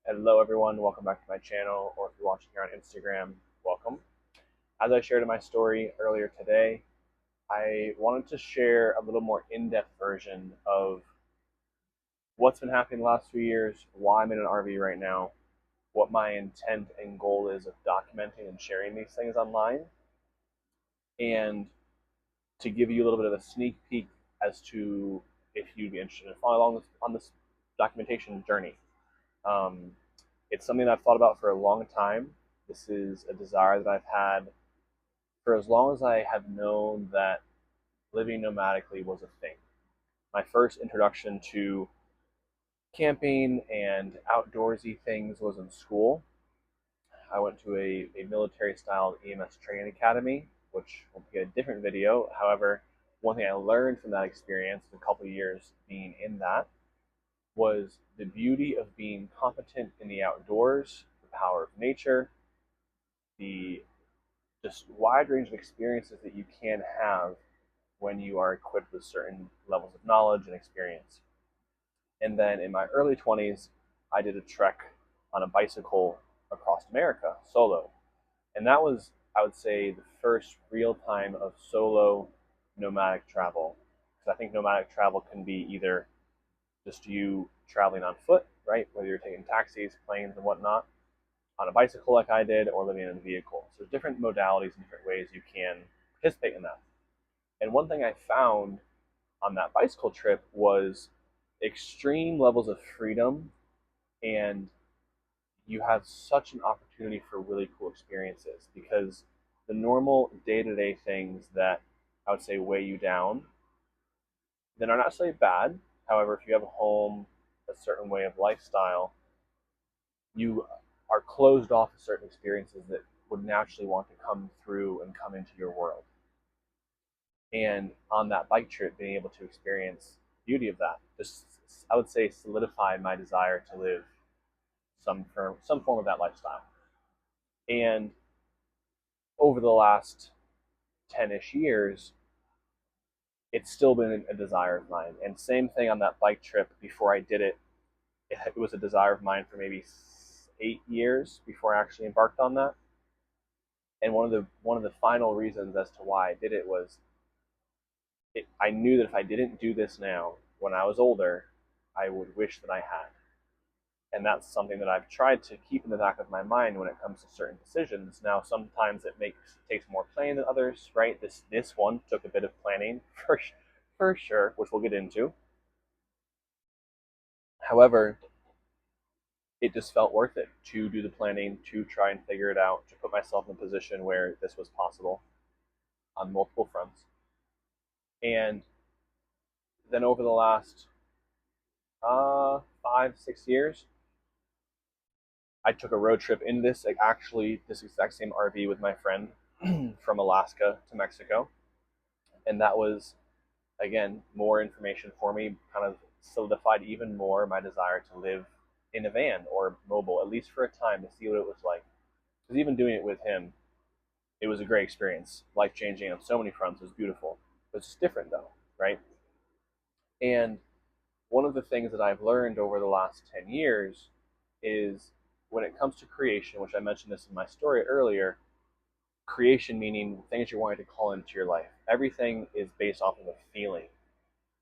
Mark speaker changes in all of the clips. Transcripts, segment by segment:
Speaker 1: Hello everyone, welcome back to my channel, or if you're watching here on Instagram, welcome. As I shared in my story earlier today, I wanted to share a little more in-depth version of what's been happening the last few years, why I'm in an RV right now, what my intent and goal is of documenting and sharing these things online, and to give you a little bit of a sneak peek as to if you'd be interested in following along on this documentation journey. Um, it's something that I've thought about for a long time. This is a desire that I've had for as long as I have known that living nomadically was a thing. My first introduction to camping and outdoorsy things was in school. I went to a military style EMS training academy, which will be a different video. However, one thing I learned from that experience, a couple of years being in that, was the beauty of being competent in the outdoors, the power of nature, the just wide range of experiences that you can have when you are equipped with certain levels of knowledge and experience. And then in my early 20s, I did a trek on a bicycle across America solo. And that was, I would say, the first real time of solo nomadic travel. Because I think nomadic travel can be either just you traveling on foot, right? Whether you're taking taxis, planes, and whatnot, on a bicycle like I did, or living in a vehicle. So there's different modalities and different ways you can participate in that. And one thing I found on that bicycle trip was extreme levels of freedom, and you have such an opportunity for really cool experiences because the normal day-to-day things that I would say weigh you down, then are not necessarily bad. However, if you have a home, a certain way of lifestyle, you are closed off to certain experiences that would naturally want to come through and come into your world. And on that bike trip, being able to experience the beauty of that, just I would say solidified my desire to live some form of that lifestyle. And over the last 10-ish years, it's still been a desire of mine. And same thing on that bike trip before I did it, it was a desire of mine for maybe 8 years before I actually embarked on that. And one of the final reasons as to why I did it was I knew that if I didn't do this now, when I was older, I would wish that I had. And that's something that I've tried to keep in the back of my mind when it comes to certain decisions. Now, sometimes takes more planning than others, right? This one took a bit of planning for sure, which we'll get into. However, it just felt worth it to do the planning, to try and figure it out, to put myself in a position where this was possible on multiple fronts. And then over the last 5, 6 years, I took a road trip in this exact same RV with my friend from Alaska to Mexico, and that was again more information for me, kind of solidified even more my desire to live in a van or mobile, at least for a time, to see what it was like. Because even doing it with him, it was a great experience, life changing on so many fronts. It was beautiful. It's just different though, right? And one of the things that I've learned over the last 10 years is when it comes to creation, which I mentioned this in my story earlier, creation meaning things you're wanting to call into your life. Everything is based off of a feeling,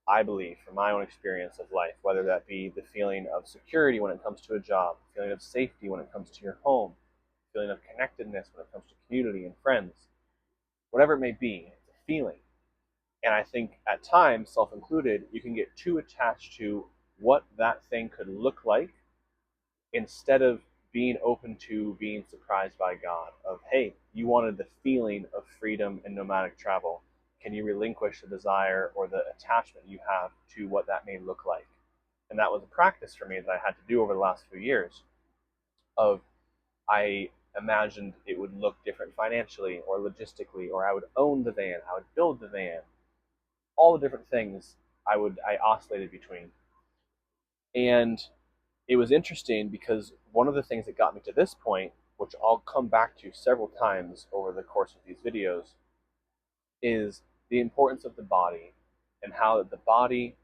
Speaker 1: I believe, from my own experience of life, whether that be the feeling of security when it comes to a job, feeling of safety when it comes to your home, feeling of connectedness when it comes to community and friends, whatever it may be, it's a feeling. And I think at times, self included, you can get too attached to what that thing could look like instead of being open to being surprised by God. Of, hey, you wanted the feeling of freedom and nomadic travel. Can you relinquish the desire or the attachment you have to what that may look like? And that was a practice for me that I had to do over the last few years. Of I imagined it would look different financially or logistically, or I would own the van, I would build the van, all the different things I oscillated between. And it was interesting because one of the things that got me to this point, which I'll come back to several times over the course of these videos, is the importance of the body and how the body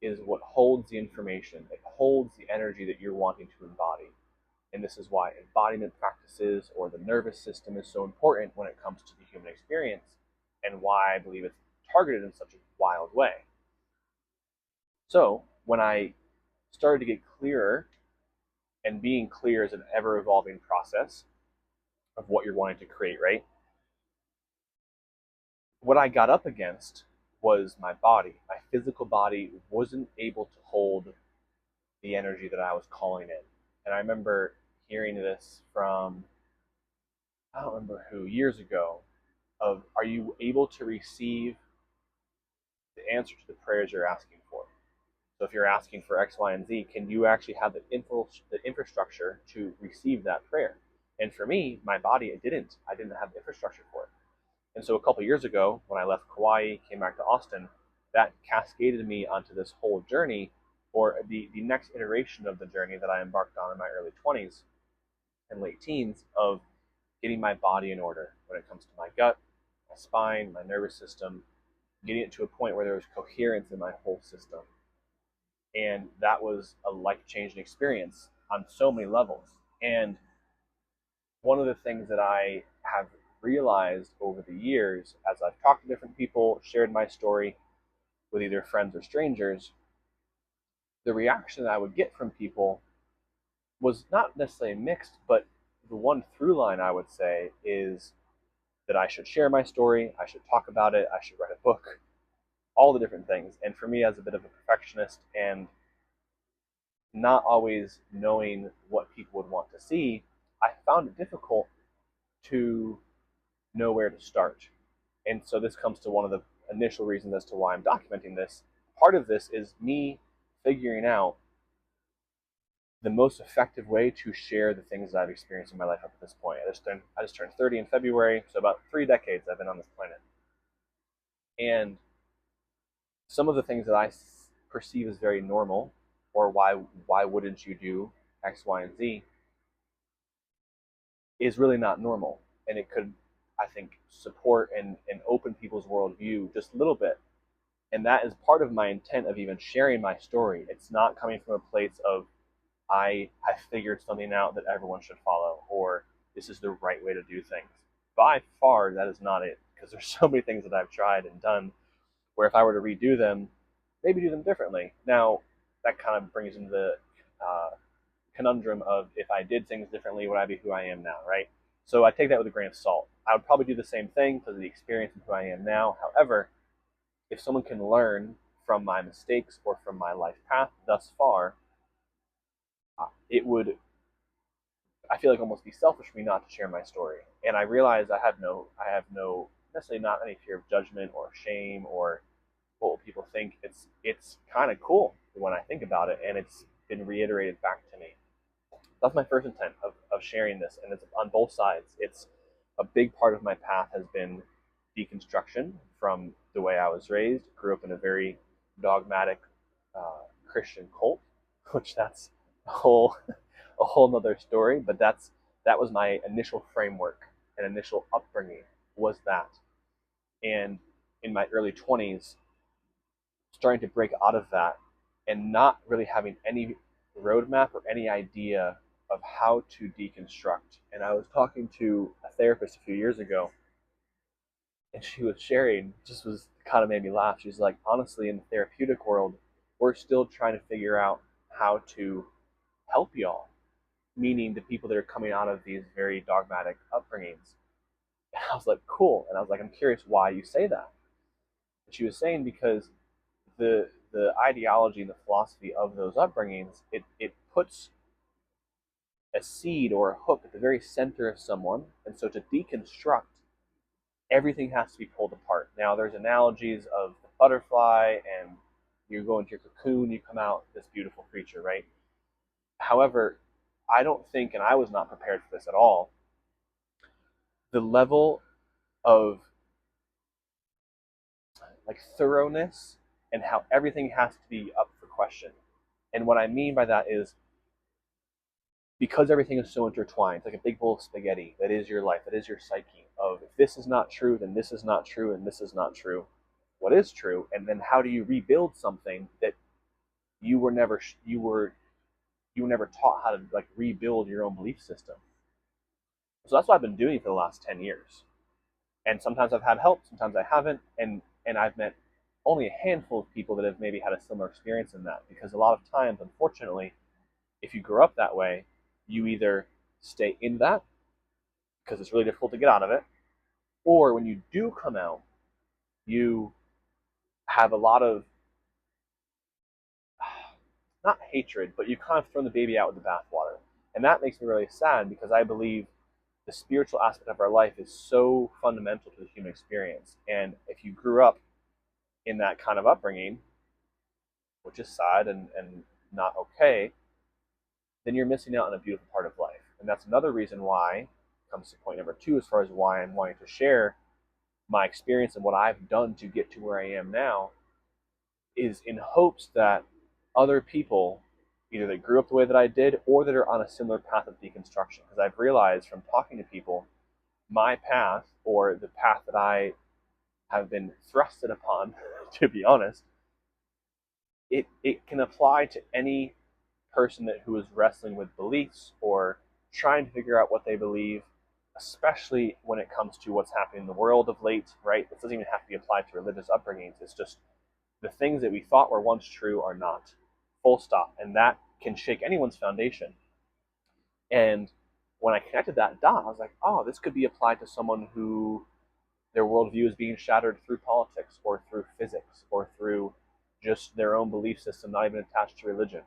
Speaker 1: is what holds the information. It holds the energy that you're wanting to embody. And this is why embodiment practices or the nervous system is so important when it comes to the human experience, and why I believe it's targeted in such a wild way. So when I started to get clearer, and being clear is an ever evolving process of what you're wanting to create, right? What I got up against was my body. My physical body wasn't able to hold the energy that I was calling in. And I remember hearing this from, I don't remember who, years ago, of, are you able to receive the answer to the prayers you're asking for? So if you're asking for X, Y, and Z, can you actually have the infrastructure to receive that prayer? And for me, my body, I didn't have the infrastructure for it. And so a couple years ago, when I left Kauai, came back to Austin, that cascaded me onto this whole journey, or the next iteration of the journey that I embarked on in my early 20s and late teens, of getting my body in order when it comes to my gut, my spine, my nervous system, getting it to a point where there was coherence in my whole system. And that was a life-changing experience on so many levels. And one of the things that I have realized over the years, as I've talked to different people, shared my story with either friends or strangers, the reaction that I would get from people was not necessarily mixed, but the one through line I would say is that I should share my story, I should talk about it, I should write a book, all the different things. And for me, as a bit of a perfectionist and not always knowing what people would want to see, I found it difficult to know where to start. And so this comes to one of the initial reasons as to why I'm documenting this. Part of this is me figuring out the most effective way to share the things that I've experienced in my life up to this point. I just turned 30 in February, so about 3 decades I've been on this planet. And some of the things that I perceive as very normal, or why wouldn't you do X, Y, and Z, is really not normal. And it could, I think, support and open people's worldview just a little bit. And that is part of my intent of even sharing my story. It's not coming from a place of, I figured something out that everyone should follow, or this is the right way to do things. By far, that is not it, because there's so many things that I've tried and done where if I were to redo them, maybe do them differently. Now, that kind of brings into the conundrum of, if I did things differently, would I be who I am now, right? So I take that with a grain of salt. I would probably do the same thing because of the experience of who I am now. However, if someone can learn from my mistakes or from my life path thus far, it would, I feel like, almost be selfish for me not to share my story. And I realize I have no necessarily not any fear of judgment or shame or what will people think. It's kind of cool when I think about it, and it's been reiterated back to me. That's my first intent of sharing this, and it's on both sides. It's a big part of my path has been deconstruction from the way I was raised. Grew up in a very dogmatic Christian cult, which that's a whole nother story. But that was my initial framework and initial upbringing, was that. And in my early 20s, starting to break out of that and not really having any roadmap or any idea of how to deconstruct. And I was talking to a therapist a few years ago, and she was sharing, just was kind of made me laugh. She's like, honestly, in the therapeutic world, we're still trying to figure out how to help y'all, meaning the people that are coming out of these very dogmatic upbringings. And I was like, cool. And I was like, I'm curious why you say that. And she was saying because the ideology and the philosophy of those upbringings, it puts a seed or a hook at the very center of someone. And so to deconstruct, everything has to be pulled apart. Now, there's analogies of the butterfly, and you go into your cocoon, you come out this beautiful creature, right? However, I don't think, and I was not prepared for this at all, the level of like thoroughness and how everything has to be up for question. And what I mean by that is, because everything is so intertwined, it's like a big bowl of spaghetti that is your life, that is your psyche, of if this is not true, then this is not true, and this is not true. What is true? And then how do you rebuild something that you were you were never taught how to like rebuild your own belief system. So that's what I've been doing for the last 10 years. And sometimes I've had help, sometimes I haven't, and I've met only a handful of people that have maybe had a similar experience in that, because a lot of times, unfortunately, if you grow up that way, you either stay in that because it's really difficult to get out of it, or when you do come out, you have a lot of not hatred, but you kind of thrown the baby out with the bathwater. And that makes me really sad, because I believe the spiritual aspect of our life is so fundamental to the human experience. And if you grew up in that kind of upbringing, which is sad and not okay, then you're missing out on a beautiful part of life. And that's another reason why, comes to point number 2, as far as why I'm wanting to share my experience and what I've done to get to where I am now, is in hopes that other people, either that grew up the way that I did or that are on a similar path of deconstruction. Because I've realized from talking to people, my path, or the path that I have been thrusted upon, to be honest, it can apply to any person who is wrestling with beliefs or trying to figure out what they believe, especially when it comes to what's happening in the world of late, right? This doesn't even have to be applied to religious upbringings. It's just the things that we thought were once true are not. Full stop. And that can shake anyone's foundation. And when I connected that dot, I was like, oh, this could be applied to someone who their worldview is being shattered through politics or through physics or through just their own belief system, not even attached to religion.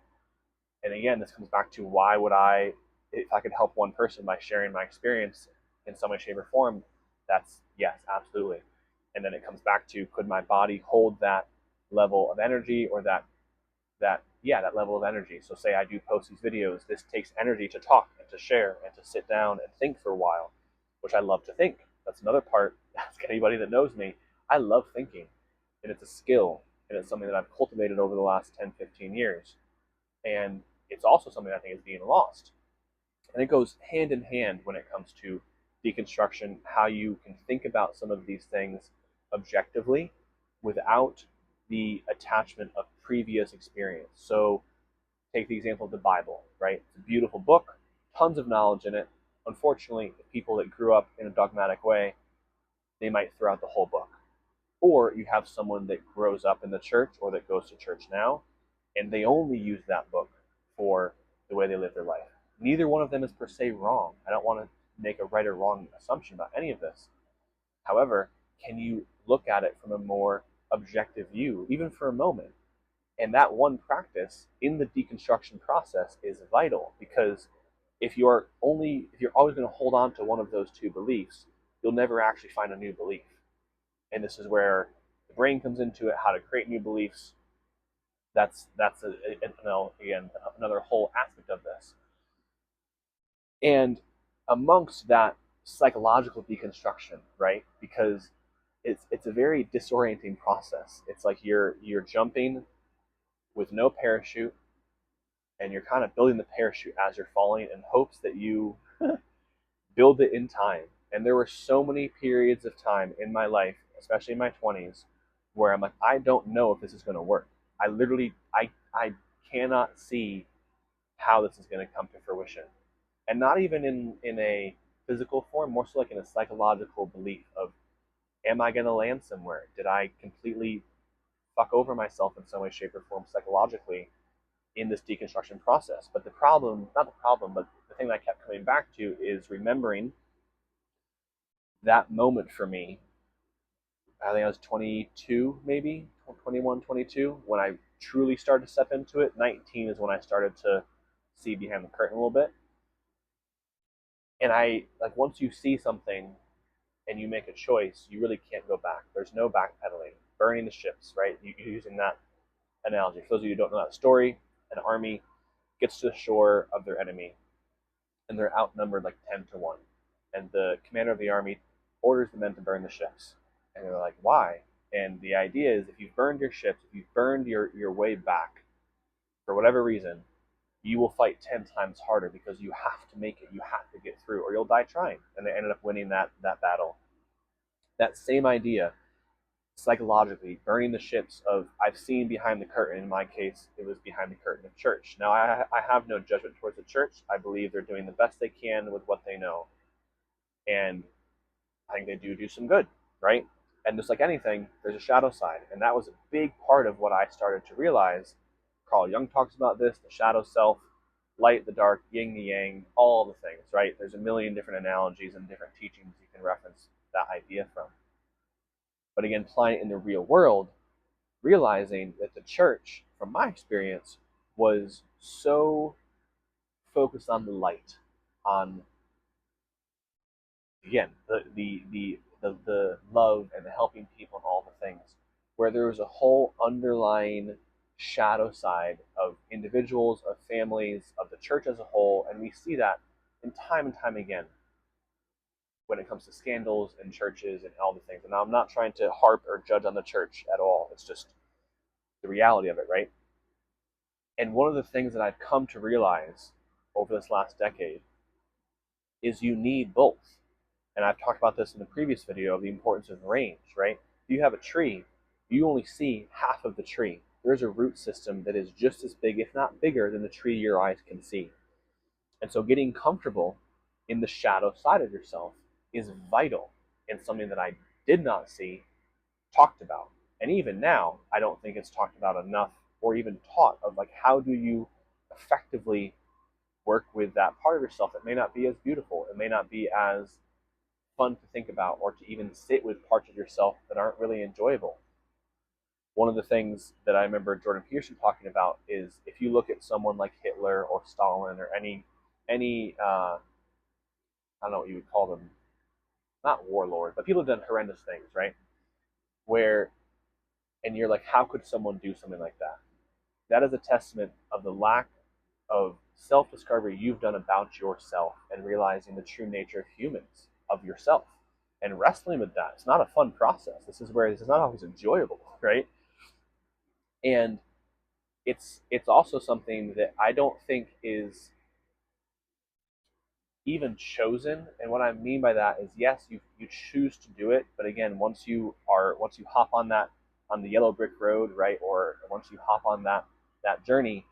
Speaker 1: And again, this comes back to why would I, if I could help one person by sharing my experience in some way, shape, or form, that's yes, absolutely. And then it comes back to, could my body hold that level of energy, or that level of energy. So say I do post these videos, this takes energy to talk and to share and to sit down and think for a while, which I love to think. That's another part. Ask anybody that knows me. I love thinking, and it's a skill, and it's something that I've cultivated over the last 10, 15 years. And it's also something I think is being lost. And it goes hand in hand when it comes to deconstruction, how you can think about some of these things objectively without the attachment of previous experience. So take the example of the Bible, right? It's a beautiful book, tons of knowledge in it. Unfortunately, the people that grew up in a dogmatic way, they might throw out the whole book. Or you have someone that grows up in the church or that goes to church now, and they only use that book for the way they live their life. Neither one of them is per se wrong. I don't want to make a right or wrong assumption about any of this. However, can you look at it from a more objective view, even for a moment? And that one practice in the deconstruction process is vital, because if you're always going to hold on to one of those two beliefs, you'll never actually find a new belief. And this is where the brain comes into it, how to create new beliefs. That's again another whole aspect of this. And amongst that psychological deconstruction, right? Because it's a very disorienting process. It's like you're jumping with no parachute, and you're kind of building the parachute as you're falling in hopes that you build it in time. And there were so many periods of time in my life, especially in my 20s, where I'm like, I don't know if this is going to work. I cannot see how this is going to come to fruition. And not even in a physical form, more so like in a psychological belief of, am I going to land somewhere? Did I completely fuck over myself in some way, shape, or form psychologically in this deconstruction process? But but the thing that I kept coming back to is remembering that moment for me. I think I was 22, maybe 21, 22, when I truly started to step into it. 19 is when I started to see behind the curtain a little bit. And once you see something and you make a choice, you really can't go back. There's no backpedaling. Burning the ships, right? You're using that analogy. For those of you who don't know that story, an army gets to the shore of their enemy, and they're outnumbered like 10 to 1. And the commander of the army orders the men to burn the ships. And they're like, why? And the idea is, if you've burned your ships, if you've burned your way back, for whatever reason, you will fight 10 times harder, because you have to make it. You have to get through, or you'll die trying. And they ended up winning that battle. That same idea, psychologically burning the ships of I've seen behind the curtain. In my case, it was behind the curtain of church. Now, I have no judgment towards the church. I believe they're doing the best they can with what they know. And I think they do some good, right? And just like anything, there's a shadow side. And that was a big part of what I started to realize. Carl Jung talks about this, the shadow self, light, the dark, yin, the yang, all the things, right? There's a million different analogies and different teachings you can reference that idea from. But again, applying it in the real world, realizing that the church, from my experience, was so focused on the light, on again the love and the helping people and all the things, where there was a whole underlying shadow side of individuals, of families, of the church as a whole, and we see that in time and time again when it comes to scandals in churches and all the things. And I'm not trying to harp or judge on the church at all. It's just the reality of it, right? And one of the things that I've come to realize over this last decade is you need both. And I've talked about this in the previous video of the importance of range, right? If you have a tree, you only see half of the tree. There's a root system that is just as big, if not bigger, than the tree your eyes can see. And so getting comfortable in the shadow side of yourself is vital and something that I did not see talked about. And even now, I don't think it's talked about enough or even taught of like how do you effectively work with that part of yourself that may not be as beautiful, it may not be as fun to think about, or to even sit with parts of yourself that aren't really enjoyable. One of the things that I remember Jordan Peterson talking about is if you look at someone like Hitler or Stalin or any I don't know what you would call them, not warlord, but people have done horrendous things, right? Where and you're like, how could someone do something like that? That is a testament of the lack of self-discovery you've done about yourself and realizing the true nature of humans, of yourself, and wrestling with that. It's not a fun process. This is not always enjoyable, right? And it's also something that I don't think is even chosen. And what I mean by that is, yes, you choose to do it, but again, once you hop on the yellow brick road, right, or once you hop on that journey,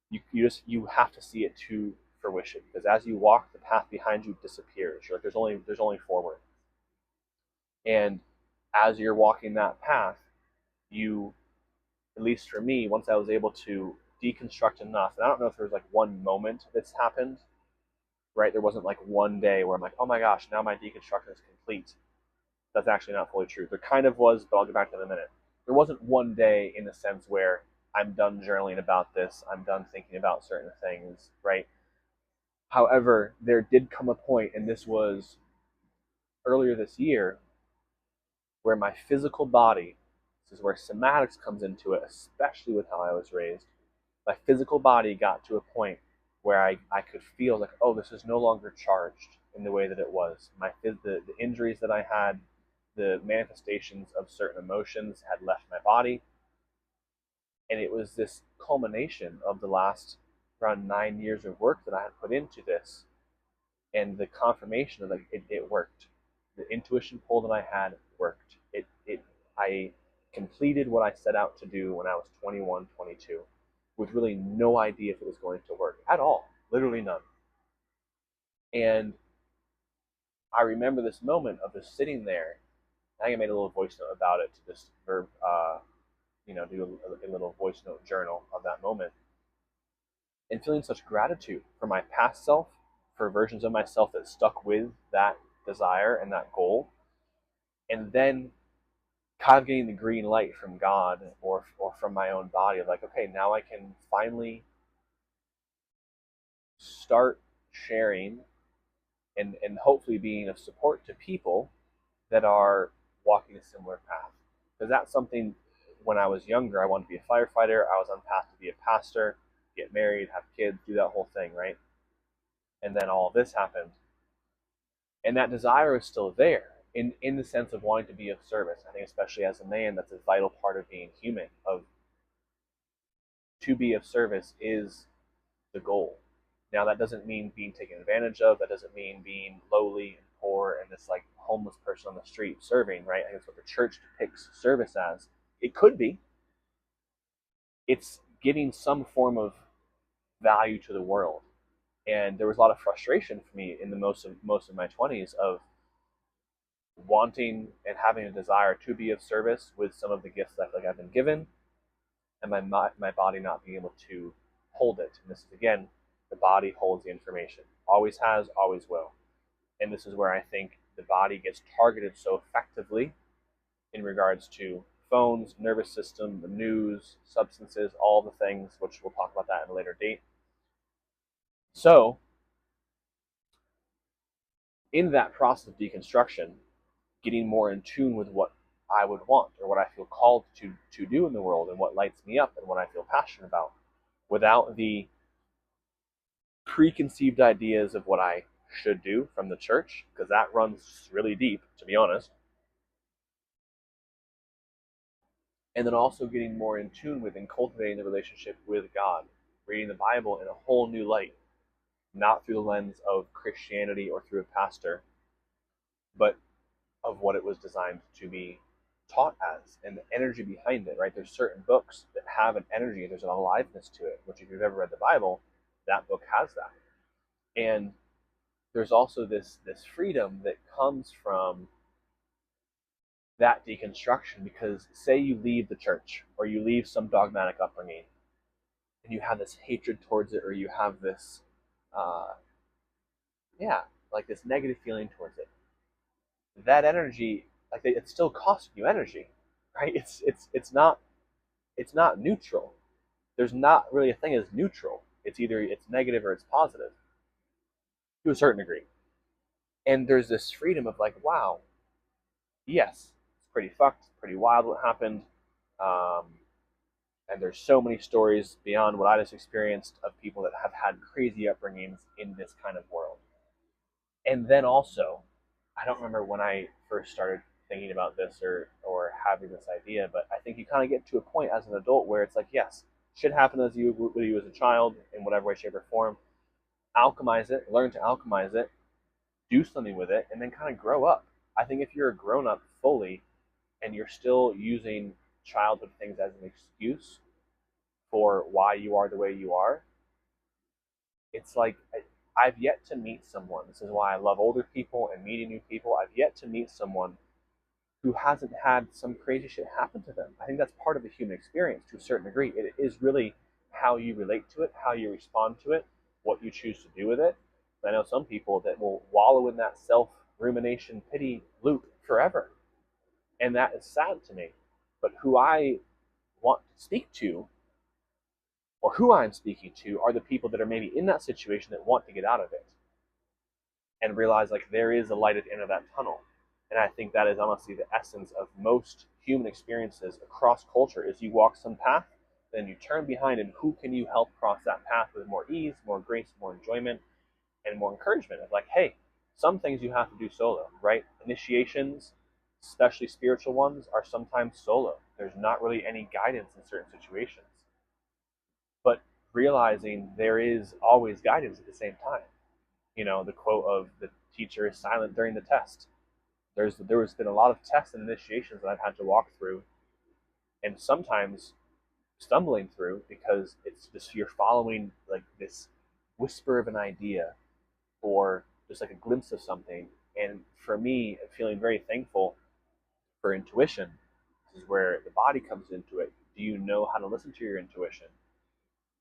Speaker 1: you have to see it to fruition, because as you walk, the path behind you disappears. You're like, there's only forward. And as you're walking that path, you, at least for me, once I was able to deconstruct enough, and I don't know if there was like one moment that's happened, right? There wasn't like one day where I'm like, oh my gosh, now my deconstruction is complete. That's actually not fully true. There kind of was, but I'll get back to that in a minute. There wasn't one day in the sense where I'm done journaling about this, I'm done thinking about certain things, right? However, there did come a point, and this was earlier this year, where my physical body, this is where somatics comes into it, especially with how I was raised, my physical body got to a point where I could feel like, oh, this is no longer charged in the way that it was. The injuries that I had, the manifestations of certain emotions had left my body. And it was this culmination of the last around 9 years of work that I had put into this, and the confirmation of like it worked. The intuition pull that I had worked. I completed what I set out to do when I was 21, 22, with really no idea if it was going to work at all, literally none. And I remember this moment of just sitting there. I think I made a little voice note about it to just do a little voice note journal of that moment, and feeling such gratitude for my past self, for versions of myself that stuck with that desire and that goal, and then kind of getting the green light from God or from my own body of like, okay, now I can finally start sharing and hopefully being of support to people that are walking a similar path. Because that's something, when I was younger, I wanted to be a firefighter. I was on path to be a pastor, get married, have kids, do that whole thing, right? And then all of this happened. And that desire is still there in the sense of wanting to be of service. I think especially as a man, that's a vital part of being human, of to be of service is the goal. Now, that doesn't mean being taken advantage of. That doesn't mean being lowly and poor and this like homeless person on the street serving, right? I think that's what the church depicts service as. It could be. It's giving some form of value to the world. And there was a lot of frustration for me in the most of my 20s of wanting and having a desire to be of service with some of the gifts that I feel like I've been given, and my body not being able to hold it. And this is again, the body holds the information, always has, always will. And this is where I think the body gets targeted so effectively in regards to phones, nervous system, the news, substances, all the things, which we'll talk about that in a later date. So, in that process of deconstruction, getting more in tune with what I would want or what I feel called to do in the world and what lights me up and what I feel passionate about, without the preconceived ideas of what I should do from the church, because that runs really deep, to be honest. And then also getting more in tune with and cultivating the relationship with God, reading the Bible in a whole new light, not through the lens of Christianity or through a pastor, but of what it was designed to be taught as and the energy behind it, right? There's certain books that have an energy, there's an aliveness to it, which if you've ever read the Bible, that book has that. And there's also this freedom that comes from that deconstruction, because say you leave the church or you leave some dogmatic upbringing and you have this hatred towards it, or you have this yeah, like this negative feeling towards it, that energy, like it's still costing you energy, right? It's not neutral. There's not really a thing as neutral. It's either it's negative or it's positive to a certain degree. And there's this freedom of like, wow, yes, it's pretty fucked, pretty wild what happened. Um, and there's so many stories beyond what I just experienced of people that have had crazy upbringings in this kind of world. And then also, I don't remember when I first started thinking about this or having this idea, but I think you kind of get to a point as an adult where it's like, yes, shit happened with you as a child in whatever way, shape, or form. Alchemize it, learn to alchemize it, do something with it, and then kind of grow up. I think if you're a grown up fully and you're still using childhood things as an excuse for why you are the way you are, it's like I've yet to meet someone. This is why I love older people and meeting new people. I've yet to meet someone who hasn't had some crazy shit happen to them. I think that's part of the human experience to a certain degree. It is really how you relate to it, how you respond to it, what you choose to do with it. I know some people that will wallow in that self rumination pity loop forever. And that is sad to me. But who I want to speak to, or who I'm speaking to, are the people that are maybe in that situation that want to get out of it and realize like there is a light at the end of that tunnel. And I think that is honestly the essence of most human experiences across culture is you walk some path, then you turn behind, and who can you help cross that path with more ease, more grace, more enjoyment, and more encouragement of like, hey, some things you have to do solo, right? Initiations, especially spiritual ones, are sometimes solo. There's not really any guidance in certain situations. But realizing there is always guidance at the same time. You know, the quote of the teacher is silent during the test. There has been a lot of tests and initiations that I've had to walk through, and sometimes stumbling through because it's just you're following like this whisper of an idea or just like a glimpse of something. And for me, feeling very thankful for intuition. This is where the body comes into it. Do you know how to listen to your intuition?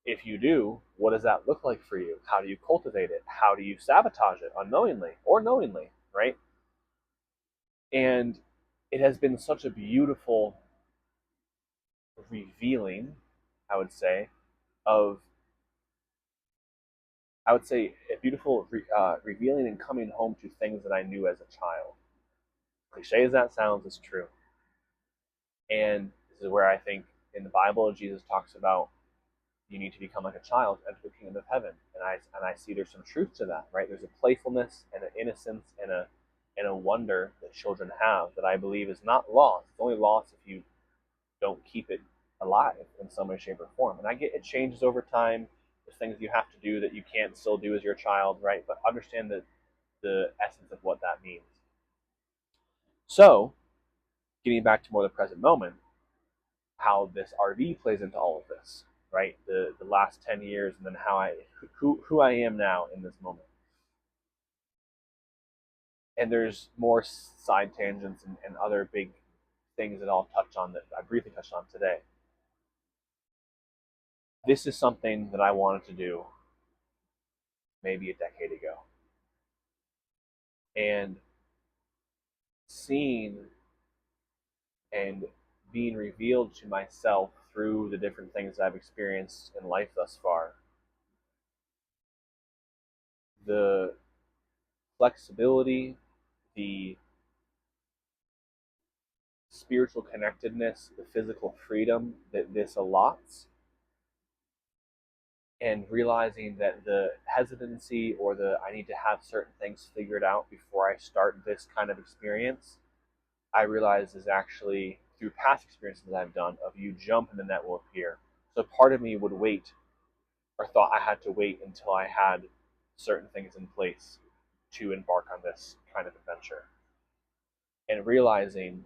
Speaker 1: If you do, what does that look like for you? How do you cultivate it? How do you sabotage it unknowingly or knowingly, right? And it has been such a beautiful revealing, I would say, of I would say a beautiful revealing and coming home to things that I knew as a child. Cliche as that sounds, it's true. And this is where I think in the Bible Jesus talks about you need to become like a child enter the kingdom of heaven. And I see there's some truth to that, right? There's a playfulness and an innocence and a wonder that children have that I believe is not lost. It's only lost if you don't keep it alive in some way, shape, or form. And I get it changes over time. There's things you have to do that you can't still do as your child, right? But understand the essence of what that means. So, getting back to more the present moment, how this RV plays into all of this, right? The last 10 years, and then who I am now in this moment. And there's more side tangents and other big things that I'll touch on that I briefly touched on today. This is something that I wanted to do maybe a decade ago. And seeing and being revealed to myself through the different things I've experienced in life thus far, the flexibility, the spiritual connectedness, the physical freedom that this allots, and realizing that the hesitancy or the I need to have certain things figured out before I start this kind of experience, I realize is actually through past experiences that I've done of you jump and the net will appear. So part of me would wait or thought I had to wait until I had certain things in place to embark on this kind of adventure. And realizing,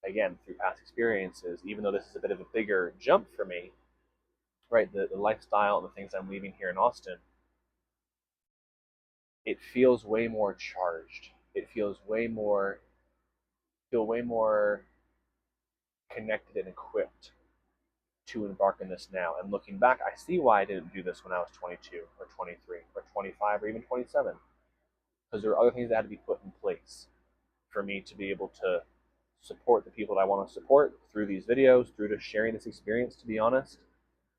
Speaker 1: again, through past experiences, even though this is a bit of a bigger jump for me, right, the lifestyle and the things I'm leaving here in Austin, it feels way more charged. It feels way more connected and equipped to embark on this now. And looking back, I see why I didn't do this when I was 22 or 23 or 25 or even 27. Because there are other things that had to be put in place for me to be able to support the people that I want to support through these videos, through to sharing this experience, to be honest.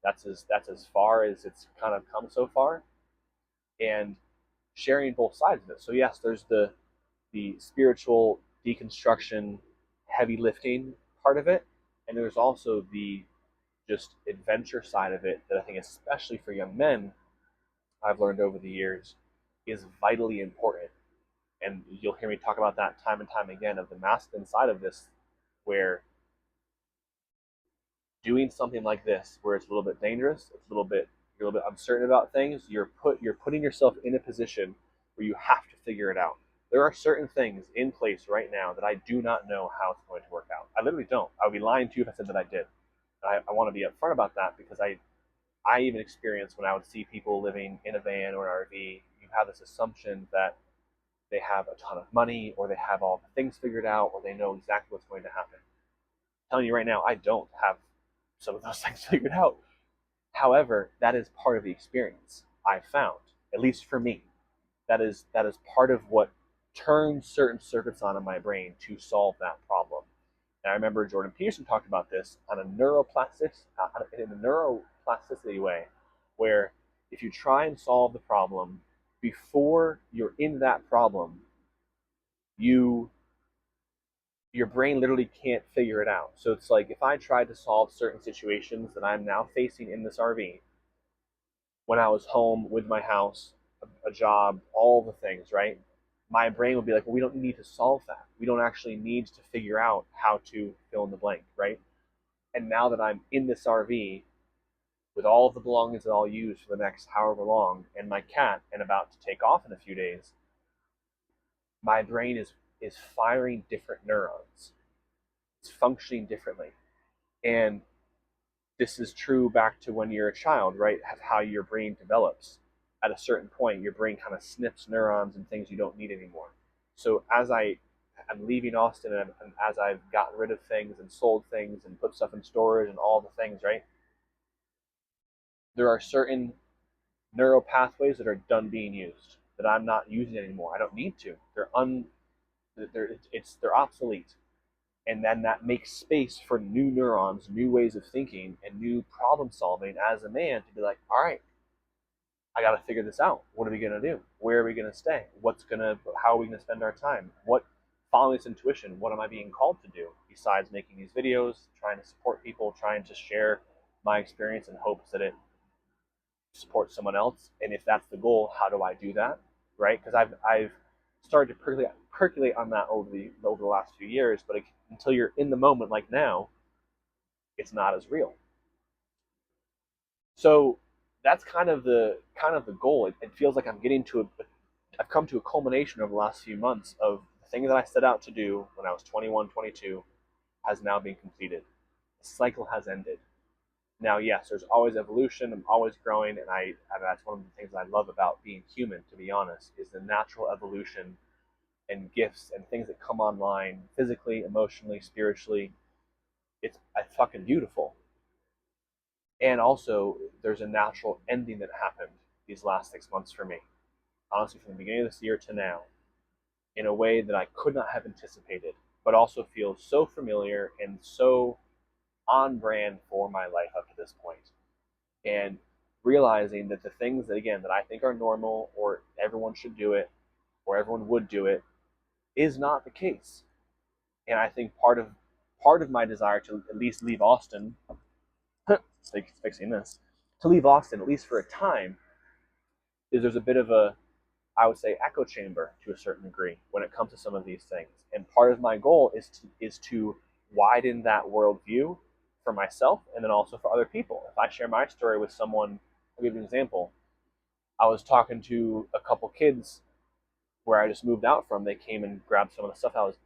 Speaker 1: That's as far as it's kind of come so far. And sharing both sides of it. So yes, there's the spiritual deconstruction, heavy lifting part of it, and there's also the just adventure side of it that I think, especially for young men, I've learned over the years is vitally important. And you'll hear me talk about that time and time again of the masculine side of this, where doing something like this, where it's a little bit dangerous, it's you're a little bit uncertain about things, you're putting yourself in a position where you have to figure it out. There are certain things in place right now that I do not know how it's going to work out. I literally don't. I would be lying to you if I said that I did. I want to be upfront about that because I even experienced when I would see people living in a van or an RV, you have this assumption that they have a ton of money or they have all the things figured out or they know exactly what's going to happen. I'm telling you right now, I don't have some of those things figured out. However, that is part of the experience I've found, at least for me. That is part of what turns certain circuits on in my brain to solve that problem. And I remember Jordan Peterson talked about this on a in a neuroplasticity way, where if you try and solve the problem before you're in that problem, your brain literally can't figure it out. So it's like if I tried to solve certain situations that I'm now facing in this RV when I was home with my house, a job, all the things, right? My brain would be like, well, we don't need to solve that. We don't actually need to figure out how to fill in the blank, right? And now that I'm in this RV with all of the belongings that I'll use for the next however long and my cat and about to take off in a few days, my brain is firing different neurons. It's functioning differently. And this is true back to when you're a child, right? How your brain develops. At a certain point, your brain kind of snips neurons and things you don't need anymore. So as I'm leaving Austin and as I've gotten rid of things and sold things and put stuff in storage and all the things, right? There are certain neural pathways that are done being used that I'm not using anymore. I don't need to. They're obsolete. And then that makes space for new neurons, new ways of thinking, and new problem solving as a man to be like, all right, I got to figure this out. What are we going to do? Where are we going to stay? How are we going to spend our time? Following this intuition, what am I being called to do besides making these videos, trying to support people, trying to share my experience in hopes that it supports someone else? And if that's the goal, how do I do that? Right? Because I've started to percolate on that over the last few years, but until you're in the moment like now, it's not as real. So that's kind of the goal. It feels like I've come to a culmination over the last few months of the thing that I set out to do when I was 21, 22 has now been completed. The cycle has ended. Now, yes, there's always evolution. I'm always growing, and that's one of the things I love about being human. To be honest, is the natural evolution and gifts and things that come online physically, emotionally, spiritually. It's fucking beautiful. And also, there's a natural ending that happened these last 6 months for me. Honestly, from the beginning of this year to now, in a way that I could not have anticipated, but also feels so familiar and so on brand for my life up to this point. And realizing that the things that, again, that I think are normal or everyone should do it or everyone would do it is not the case. And I think part of my desire to at least leave Austin, fixing this, to leave Austin at least for a time, is there's a bit of a, I would say, echo chamber to a certain degree when it comes to some of these things. And part of my goal is to widen that worldview for myself and then also for other people. If I share my story with someone, I'll give you an example. I was talking to a couple kids where I just moved out from. They came and grabbed some of the stuff I was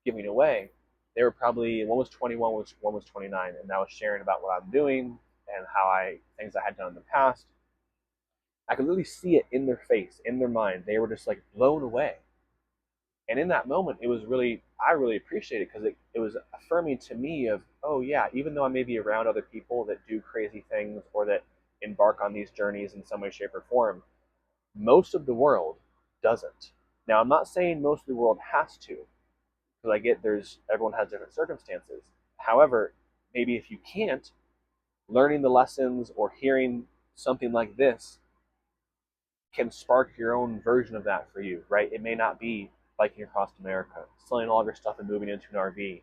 Speaker 1: giving away. They were probably, one was 21, one was 29, and I was sharing about what I'm doing and things I had done in the past. I could literally see it in their face, in their mind. They were just like blown away. And in that moment, I really appreciated it because it was affirming to me of, oh yeah, even though I may be around other people that do crazy things or that embark on these journeys in some way, shape, or form, most of the world doesn't. Now, I'm not saying most of the world has to, because I get everyone has different circumstances. However, maybe if you can't, learning the lessons or hearing something like this can spark your own version of that for you, right? It may not be biking across America, selling all of your stuff and moving into an RV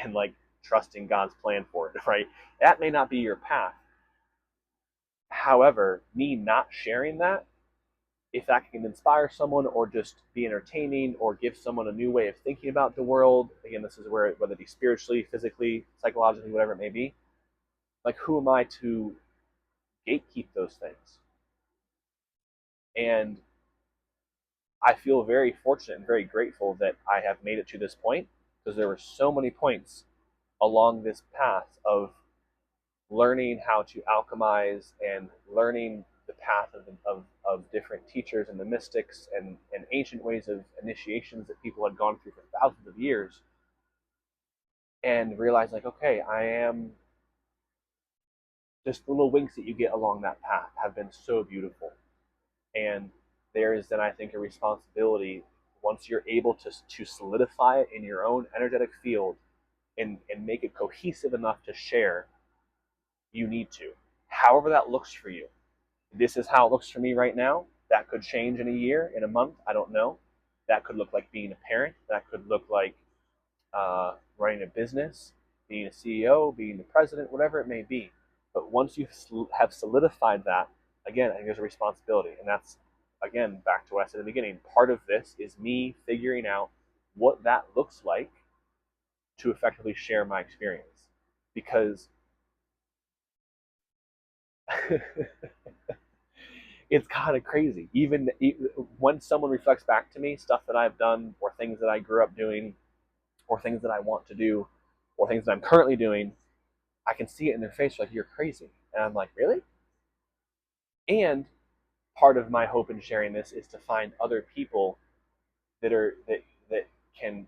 Speaker 1: and like trusting God's plan for it, right? That may not be your path. However, me not sharing that, if that can inspire someone or just be entertaining or give someone a new way of thinking about the world, again, this is where, whether it be spiritually, physically, psychologically, whatever it may be, like who am I to gatekeep those things? And I feel very fortunate and very grateful that I have made it to this point because there were so many points along this path of learning how to alchemize and learning the path of different teachers and the mystics and ancient ways of initiations that people had gone through for thousands of years and realize like, okay, I am just the little winks that you get along that path have been so beautiful. And there is then I think a responsibility once you're able to solidify it in your own energetic field and make it cohesive enough to share, you need to. However that looks for you. This is how it looks for me right now. That could change in a year, in a month, I don't know. That could look like being a parent. That could look like running a business, being a CEO, being the president, whatever it may be. But once you have solidified that, again, I think there's a responsibility. And that's, again, back to what I said at the beginning. Part of this is me figuring out what that looks like to effectively share my experience. Because it's kind of crazy. Even when someone reflects back to me stuff that I've done, or things that I grew up doing, or things that I want to do, or things that I'm currently doing, I can see it in their face like, you're crazy. And I'm like, really? And part of my hope in sharing this is to find other people that can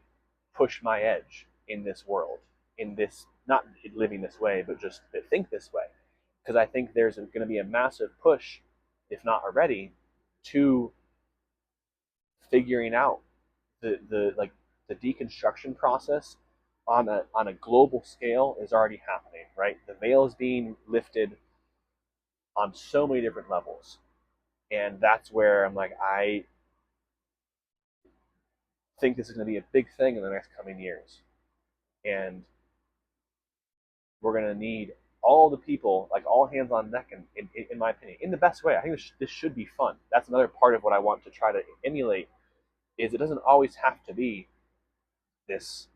Speaker 1: push my edge in this world, in this, not living this way, but just that think this way. Because I think there's going to be a massive push, if not already, to figuring out the deconstruction process on a global scale is already happening, right? The veil is being lifted on so many different levels. And that's where I'm like, I think this is going to be a big thing in the next coming years. And we're going to need all the people, like all hands on deck, in my opinion, in the best way. I think this should be fun. That's another part of what I want to try to emulate is it doesn't always have to be this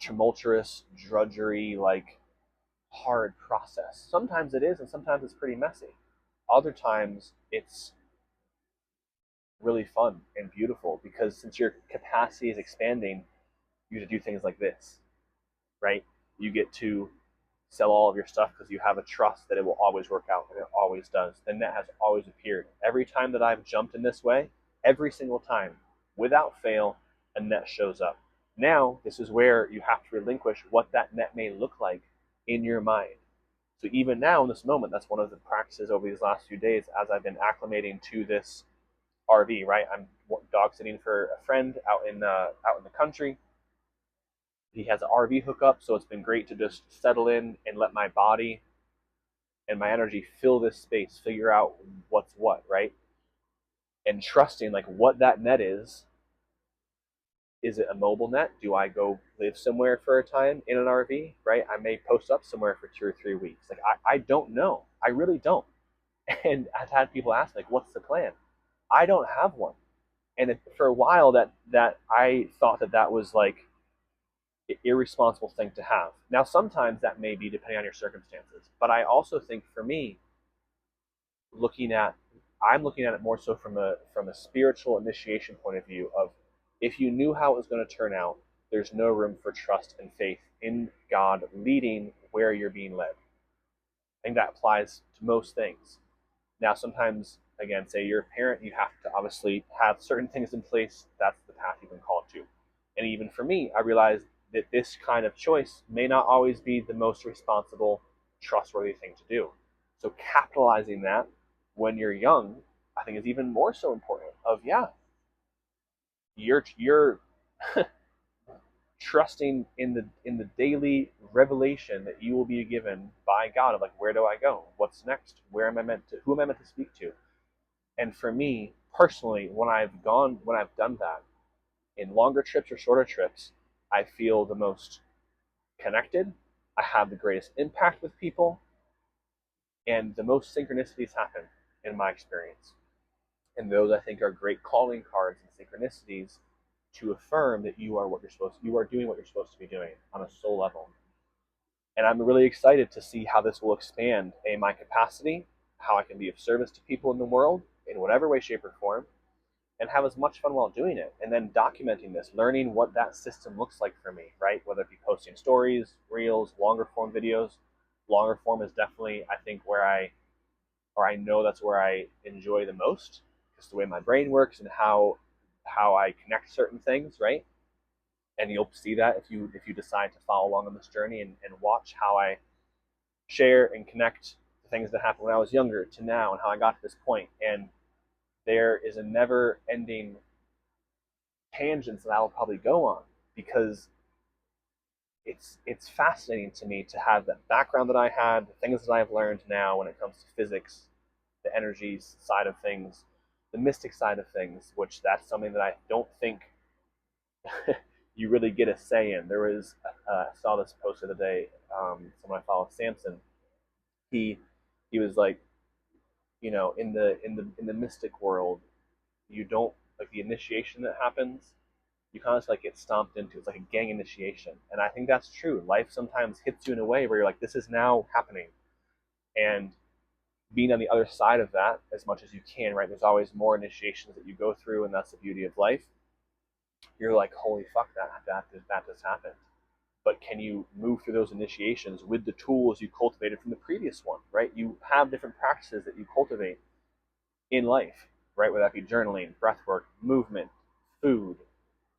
Speaker 1: tumultuous drudgery, like hard process. Sometimes it is, and sometimes it's pretty messy. Other times it's really fun and beautiful because since your capacity is expanding, you get to do things like this, right? You get to sell all of your stuff because you have a trust that it will always work out, and it always does. The net has always appeared. Every time that I've jumped in this way, every single time, without fail, a net shows up. Now, this is where you have to relinquish what that net may look like in your mind. So even now in this moment, that's one of the practices over these last few days as I've been acclimating to this RV, right? I'm dog sitting for a friend out in the country. He has an RV hookup, so it's been great to just settle in and let my body and my energy fill this space, figure out what's what, right? And trusting like what that net is. Is it a mobile net? Do I go live somewhere for a time in an RV, right? I may post up somewhere for 2 or 3 weeks. Like I don't know. I really don't. And I've had people ask like, what's the plan? I don't have one. And for a while that I thought that was like irresponsible thing to have. Now, sometimes that may be depending on your circumstances, but I also think for me, I'm looking at it more so from a spiritual initiation point of view of if you knew how it was going to turn out, there's no room for trust and faith in God leading where you're being led. I think that applies to most things. Now, sometimes, again, say you're a parent, you have to obviously have certain things in place. That's the path you've been called to. And even for me, I realized that this kind of choice may not always be the most responsible, trustworthy thing to do. So capitalizing that when you're young, I think is even more so important. Of yeah, you're trusting in the daily revelation that you will be given by God of like where do I go? What's next? Who am I meant to speak to? And for me personally, when I've done that in longer trips or shorter trips, I feel the most connected. I have the greatest impact with people, and the most synchronicities happen in my experience. And those I think are great calling cards and synchronicities to affirm that you are doing what you're supposed to be doing on a soul level. And I'm really excited to see how this will expand my capacity, how I can be of service to people in the world in whatever way, shape, or form, and have as much fun while doing it. And then documenting this, learning what that system looks like for me, right? Whether it be posting stories, reels, longer form videos. Longer form is definitely, I think, I know that's where I enjoy the most, just the way my brain works and how I connect certain things, right? And you'll see that if you decide to follow along on this journey and watch how I share and connect the things that happened when I was younger to now and how I got to this point. And there is a never ending tangents that I will probably go on because it's fascinating to me to have that background that I had, the things that I've learned now when it comes to physics, the energies side of things, the mystic side of things, which that's something that I don't think you really get a say in. There was I saw this post the other day. Someone I follow, Samson. He was like, in the mystic world, you don't like the initiation that happens. You kind of like get stomped into. It's like a gang initiation, and I think that's true. Life sometimes hits you in a way where you're like, this is now happening, and being on the other side of that as much as you can, right? There's always more initiations that you go through, and that's the beauty of life. You're like, holy fuck, that just happened. But can you move through those initiations with the tools you cultivated from the previous one, right? You have different practices that you cultivate in life, right? Whether that be journaling, breath work, movement, food,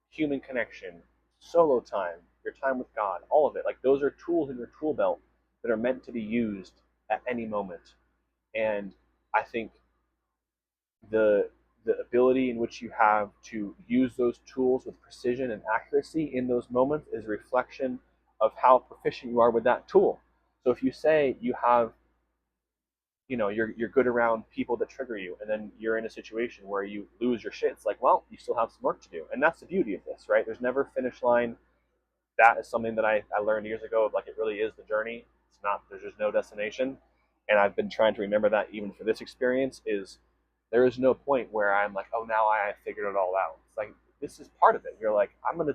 Speaker 1: human connection, solo time, your time with God, all of it. Like those are tools in your tool belt that are meant to be used at any moment. And I think the ability in which you have to use those tools with precision and accuracy in those moments is a reflection of how proficient you are with that tool. So if you say you have, you're good around people that trigger you, and then you're in a situation where you lose your shit, it's like, well, you still have some work to do. And that's the beauty of this, right? There's never a finish line. That is something that I learned years ago. Like it really is the journey. There's just no destination. And I've been trying to remember that even for this experience is there is no point where I'm like, oh, now I figured it all out. It's like, this is part of it. You're like, I'm gonna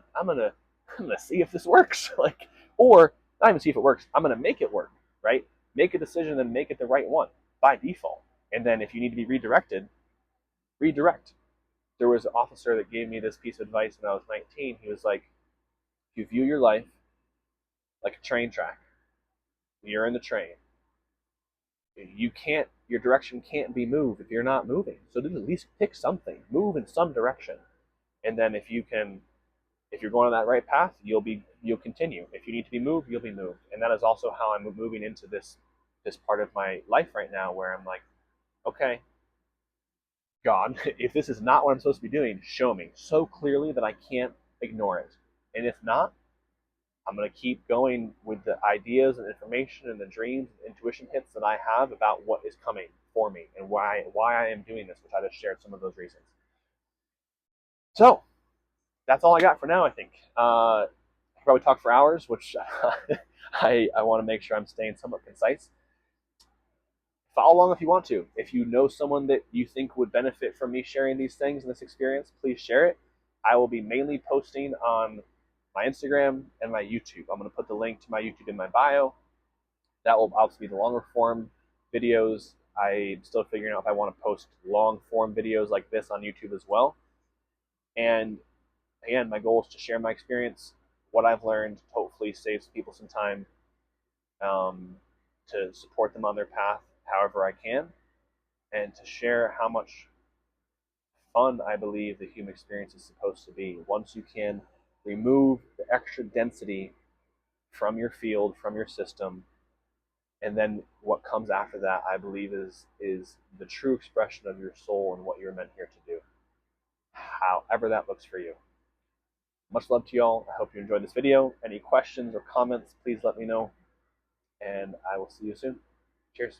Speaker 1: see if this works. Like, or not even see if it works. I'm gonna make it work. right? Make a decision and make it the right one by default. And then if you need to be redirected, redirect. There was an officer that gave me this piece of advice when I was 19. He was like, if you view your life like a train track, you're in the train. Your direction can't be moved if you're not moving. So at least pick something, move in some direction. And then if you're going on that right path, you'll continue. If you need to be moved, you'll be moved. And that is also how I'm moving into this part of my life right now, where I'm like, okay, God, if this is not what I'm supposed to be doing, show me so clearly that I can't ignore it. And if not, I'm going to keep going with the ideas and information and the dreams and intuition hits that I have about what is coming for me and why I am doing this, which I just shared some of those reasons. So that's all I got for now, I think. I could probably talk for hours, which I want to make sure I'm staying somewhat concise. Follow along if you want to. If you know someone that you think would benefit from me sharing these things and this experience, please share it. I will be mainly posting on my Instagram and my YouTube. I'm going to put the link to my YouTube in my bio. That will obviously be the longer form videos. I'm still figuring out if I want to post long form videos like this on YouTube as well. And again, my goal is to share my experience, what I've learned, hopefully saves people some time, to support them on their path however I can, and to share how much fun I believe the human experience is supposed to be. Once you can remove the extra density from your field, from your system, and then what comes after that, I believe is the true expression of your soul and what you're meant here to do, however that looks for you. Much love to y'all. I hope you enjoyed this video. Any questions or comments, please let me know, and I will see you soon. Cheers.